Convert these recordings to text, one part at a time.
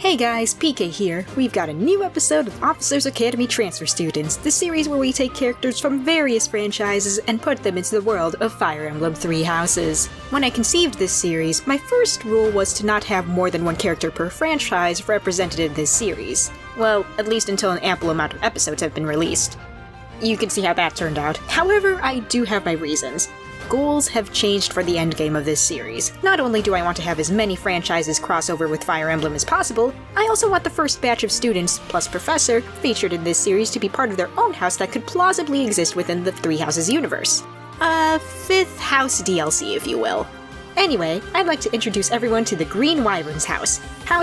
Hey guys, PK here. We've got a new episode of Officers Academy Transfer Students, the series where we take characters from various franchises and put them into the world of Fire Emblem Three Houses. When I conceived this series, my first rule was to not have more than one character per franchise represented in this series. Well, at least until an ample amount of episodes have been released. You can see how that turned out. However, I do have my reasons. Goals have changed for the endgame of this series. Not only do I want to have as many franchises cross over with Fire Emblem as possible, I also want the first batch of students, plus Professor, featured in this series to be part of their own house that could plausibly exist within the Three Houses universe. Fifth house DLC, if you will. Anyway, I'd like to introduce everyone to the Green Wyvern's house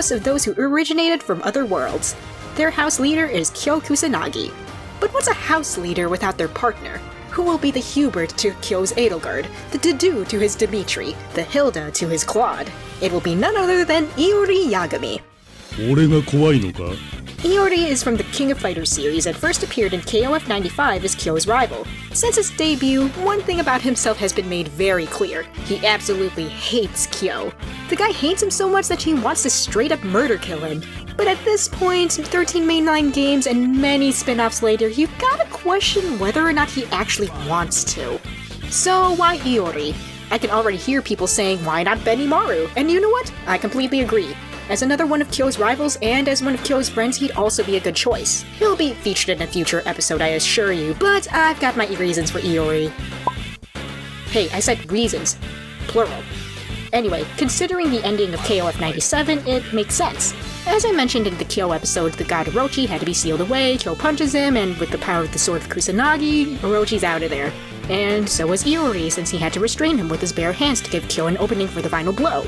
of those who originated from other worlds. Their house leader is Kyo Kusanagi. But what's a house leader without their partner? Who will be the Hubert to Kyo's Edelgard, the Dedu to his Dimitri, the Hilda to his Claude? It will be none other than Iori Yagami. 俺が怖いのか? Iori is from the King of Fighters series and first appeared in KOF 95 as Kyo's rival. Since his debut, one thing about himself has been made very clear. He absolutely hates Kyo. The guy hates him so much that he wants to straight up murder kill him. But at this point, 13 mainline games and many spin-offs later, you've gotta question whether or not he actually wants to. So why Iori? I can already hear people saying, why not Benimaru? And you know what? I completely agree. As another one of Kyo's rivals and as one of Kyo's friends, he'd also be a good choice. He'll be featured in a future episode, I assure you, but I've got my reasons for Iori. Hey, I said reasons. Plural. Anyway, considering the ending of KOF 97, it makes sense. As I mentioned in the Kyo episode, the god Orochi had to be sealed away, Kyo punches him, and with the power of the sword of Kusanagi, Orochi's out of there. And so was Iori, since he had to restrain him with his bare hands to give Kyo an opening for the final blow.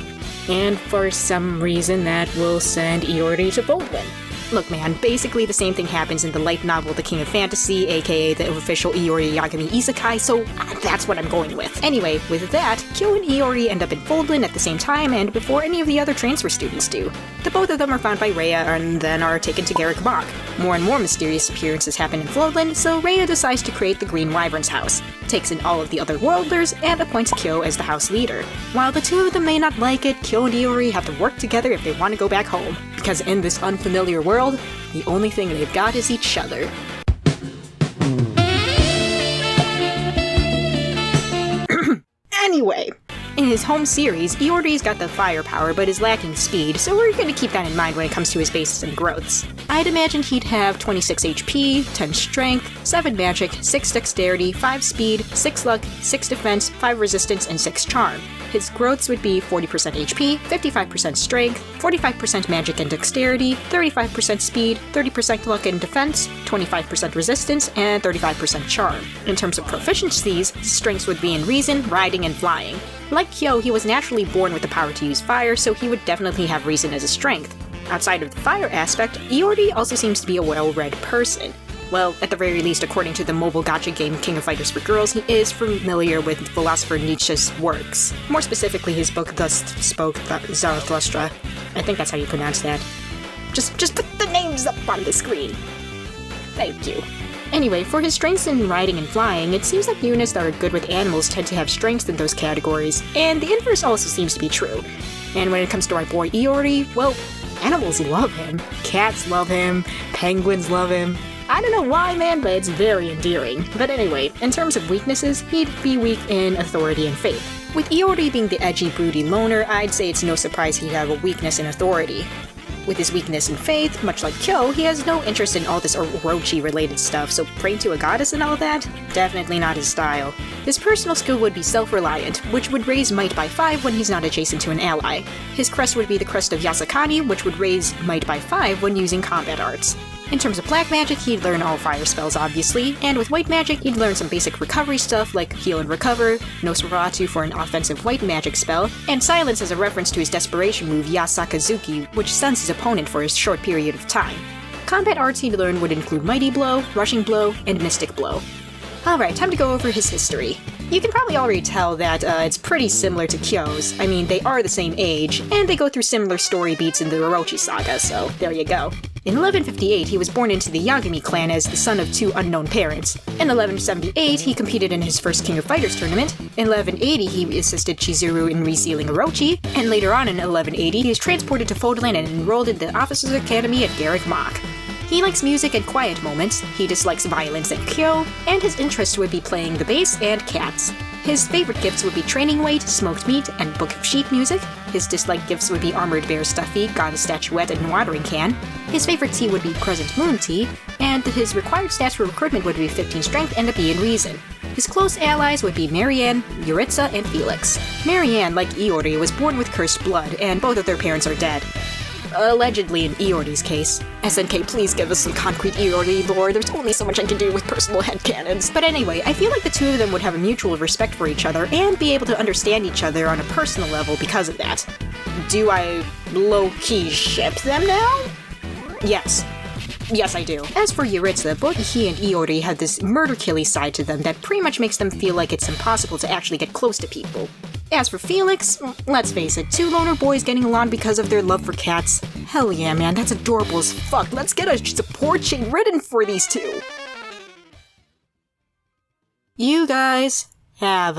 And for some reason that will send Iori to Foldwin. Look man, basically the same thing happens in the light novel The King of Fantasy, aka the official Iori Yagami isekai, so that's what I'm going with. Anyway, with that, Kyo and Iori end up in Foldwin at the same time and before any of the other transfer students do. The both of them are found by Rhea and then are taken to Garrick Mach. More and more mysterious appearances happen in Floodland, so Rhea decides to create the Green Wyvern's house, takes in all of the other worlders, and appoints Kyo as the house leader. While the two of them may not like it, Kyo and Iori have to work together if they want to go back home, because in this unfamiliar world, the only thing they've got is each other. Anyway, in his home series, Iori's got the firepower but is lacking speed, so we're gonna keep that in mind when it comes to his bases and growths. I'd imagine he'd have 26 HP, 10 strength, 7 magic, 6 dexterity, 5 speed, 6 luck, 6 defense, 5 resistance, and 6 charm. His growths would be 40% HP, 55% strength, 45% magic and dexterity, 35% speed, 30% luck and defense, 25% resistance, and 35% charm. In terms of proficiencies, his strengths would be in reason, riding, and flying. Like Kyo, he was naturally born with the power to use fire, so he would definitely have reason as a strength. Outside of the fire aspect, Iori also seems to be a well-read person. Well, at the very least, according to the mobile gacha game King of Fighters for Girls, he is familiar with philosopher Nietzsche's works. More specifically, his book Thus Spoke Zarathustra. I think that's how you pronounce that. Just put the names up on the screen. Thank you. Anyway, for his strengths in riding and flying, it seems like units that are good with animals tend to have strengths in those categories, and the inverse also seems to be true. And when it comes to our boy Iori, well, animals love him. Cats love him, penguins love him. I don't know why, man, but it's very endearing. But anyway, in terms of weaknesses, he'd be weak in authority and faith. With Iori being the edgy, broody loner, I'd say it's no surprise he'd have a weakness in authority. With his weakness in faith, much like Kyo, he has no interest in all this Orochi-related stuff, so praying to a goddess and all that? Definitely not his style. His personal skill would be self-reliant, which would raise might by 5 when he's not adjacent to an ally. His crest would be the crest of Yasakani, which would raise might by 5 when using combat arts. In terms of black magic, he'd learn all fire spells obviously, and with white magic, he'd learn some basic recovery stuff like heal and recover, Nosferatu for an offensive white magic spell, and silence as a reference to his desperation move Yasakazuki, which stuns his opponent for a short period of time. Combat arts he'd learn would include Mighty Blow, Rushing Blow, and Mystic Blow. Alright, time to go over his history. You can probably already tell that it's pretty similar to Kyo's. I mean, they are the same age, and they go through similar story beats in the Orochi saga, so there you go. In 1158, he was born into the Yagami clan as the son of 2 unknown parents. In 1178, he competed in his first King of Fighters tournament. In 1180, he assisted Chizuru in resealing Orochi, and later on in 1180, he was transported to Fodland and enrolled in the Officers' Academy at Garrick Mach. He likes music and quiet moments, he dislikes violence and Kyo, and his interests would be playing the bass and cats. His favorite gifts would be training weight, smoked meat, and Book of Sheep music. His disliked gifts would be Armored Bear Stuffy, Goddess Statuette, and Watering Can. His favorite tea would be Crescent Moon Tea, and his required stats for recruitment would be 15 Strength and a B in Reason. His close allies would be Marianne, Yuritsa, and Felix. Marianne, like Iori, was born with cursed blood, and both of their parents are dead. Allegedly in Iori's case. SNK, please give us some concrete Iori lore, there's only so much I can do with personal headcanons. But anyway, I feel like the two of them would have a mutual respect for each other and be able to understand each other on a personal level because of that. Do I low-key ship them now? Yes. Yes, I do. As for Yuritsa, both he and Iori have this murder-killy side to them that pretty much makes them feel like it's impossible to actually get close to people. As for Felix, let's face it, 2 loner boys getting along because of their love for cats. Hell yeah, man, that's adorable as fuck. Let's get a support chain written for these two. You guys have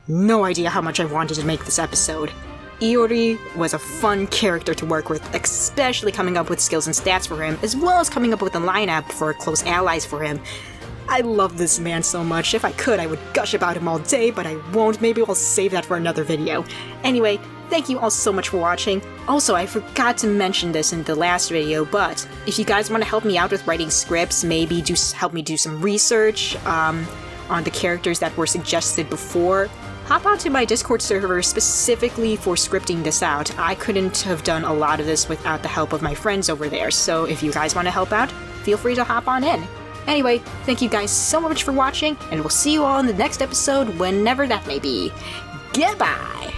no idea how much I wanted to make this episode. Iori was a fun character to work with, especially coming up with skills and stats for him, as well as coming up with a lineup for close allies for him. I love this man so much. If I could, I would gush about him all day, but I won't. Maybe I'll save that for another video. Anyway, thank you all so much for watching. Also, I forgot to mention this in the last video, but if you guys want to help me out with writing scripts, maybe help me do some research on the characters that were suggested before, hop onto my Discord server specifically for scripting this out. I couldn't have done a lot of this without the help of my friends over there, so if you guys want to help out, feel free to hop on in. Anyway, thank you guys so much for watching, and we'll see you all in the next episode, whenever that may be. Goodbye!